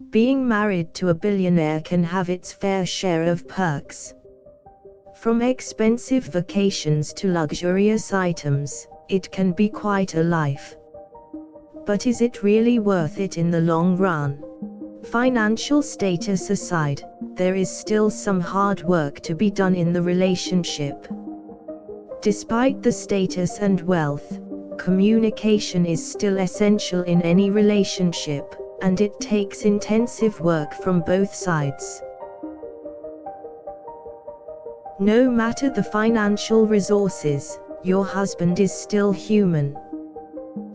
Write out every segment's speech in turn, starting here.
Being married to a billionaire can have its fair share of perks. From expensive vacations to luxurious items, it can be quite a life. But is it really worth it in the long run? Financial status aside, there is still some hard work to be done in the relationship. Despite the status and wealth, communication is still essential in any relationship, and it takes intensive work from both sides. No matter the financial resources, your husband is still human.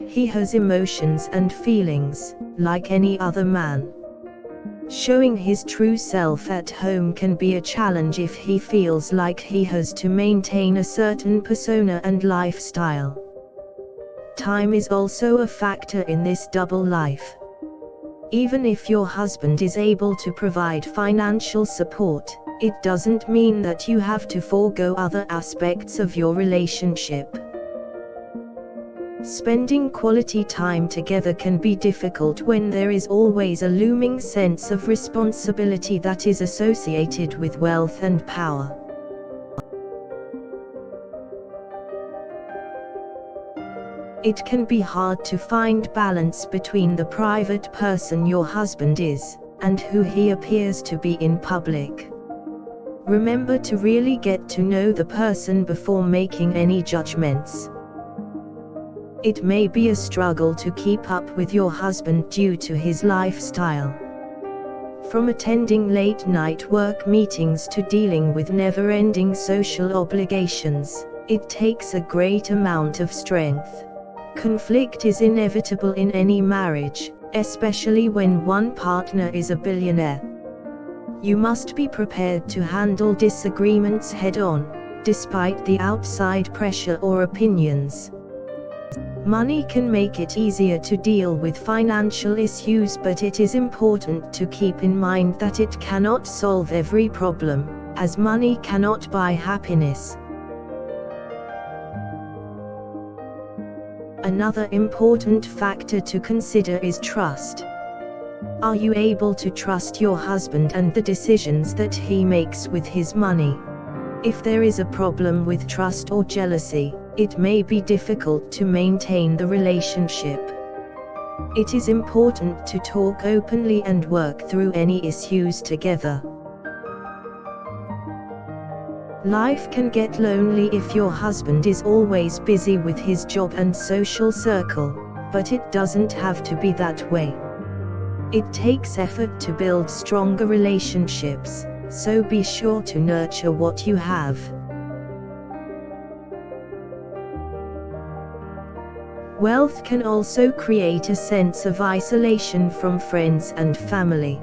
He has emotions and feelings, like any other man. Showing his true self at home can be a challenge if he feels like he has to maintain a certain persona and lifestyle. Time is also a factor in this double life. Even if your husband is able to provide financial support, it doesn't mean that you have to forego other aspects of your relationship. Spending quality time together can be difficult when there is always a looming sense of responsibility that is associated with wealth and power. It can be hard to find balance between the private person your husband is, and who he appears to be in public. Remember to really get to know the person before making any judgments. It may be a struggle to keep up with your husband due to his lifestyle. From attending late-night work meetings to dealing with never-ending social obligations, it takes a great amount of strength. Conflict is inevitable in any marriage, especially when one partner is a billionaire. You must be prepared to handle disagreements head-on, despite the outside pressure or opinions. Money can make it easier to deal with financial issues, but it is important to keep in mind that it cannot solve every problem, as money cannot buy happiness. Another important factor to consider is trust. Are you able to trust your husband and the decisions that he makes with his money? If there is a problem with trust or jealousy, it may be difficult to maintain the relationship. It is important to talk openly and work through any issues together. Life can get lonely if your husband is always busy with his job and social circle, but it doesn't have to be that way. It takes effort to build stronger relationships, so be sure to nurture what you have. Wealth can also create a sense of isolation from friends and family.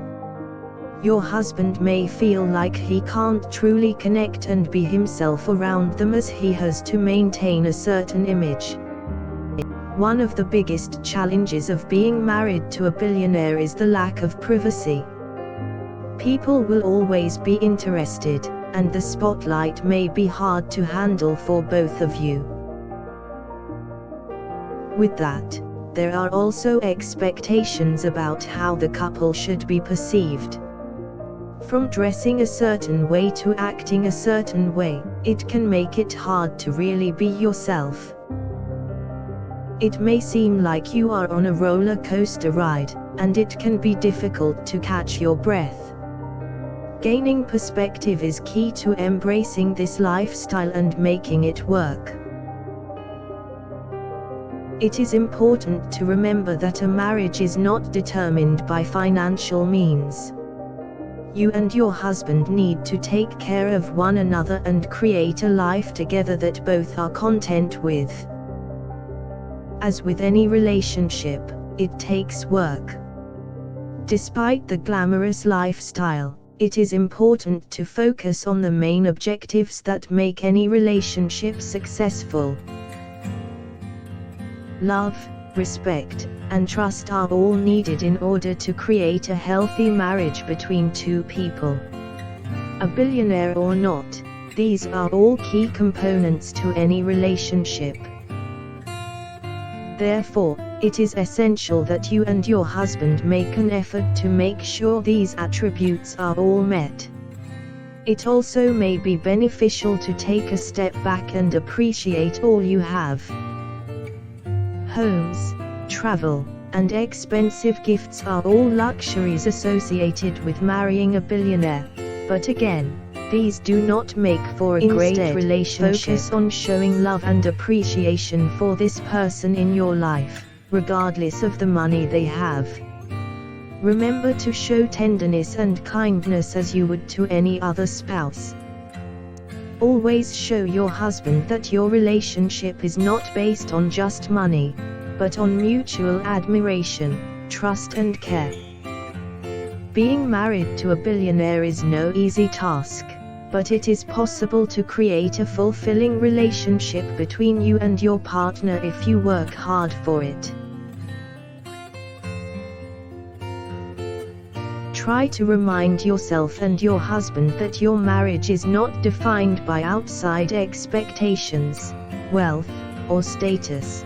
Your husband may feel like he can't truly connect and be himself around them as he has to maintain a certain image. One of the biggest challenges of being married to a billionaire is the lack of privacy. People will always be interested, and the spotlight may be hard to handle for both of you. With that, there are also expectations about how the couple should be perceived. From dressing a certain way to acting a certain way, it can make it hard to really be yourself. It may seem like you are on a roller coaster ride, and it can be difficult to catch your breath. Gaining perspective is key to embracing this lifestyle and making it work. It is important to remember that a marriage is not determined by financial means. You and your husband need to take care of one another and create a life together that both are content with. As with any relationship, it takes work. Despite the glamorous lifestyle, it is important to focus on the main objectives that make any relationship successful. Love, respect, and trust are all needed in order to create a healthy marriage between two people. A billionaire or not, these are all key components to any relationship. Therefore, It is essential that you and your husband make an effort to make sure these attributes are all met. It also may be beneficial to take a step back and appreciate all you have. Homes, travel, and expensive gifts are all luxuries associated with marrying a billionaire, but again, these do not make for a great relationship. Focus on showing love and appreciation for this person in your life, regardless of the money they have. Remember to show tenderness and kindness as you would to any other spouse. Always show your husband that your relationship is not based on just money, but on mutual admiration, trust and care. Being married to a billionaire is no easy task, but it is possible to create a fulfilling relationship between you and your partner if you work hard for it. Try to remind yourself and your husband that your marriage is not defined by outside expectations, wealth, or status.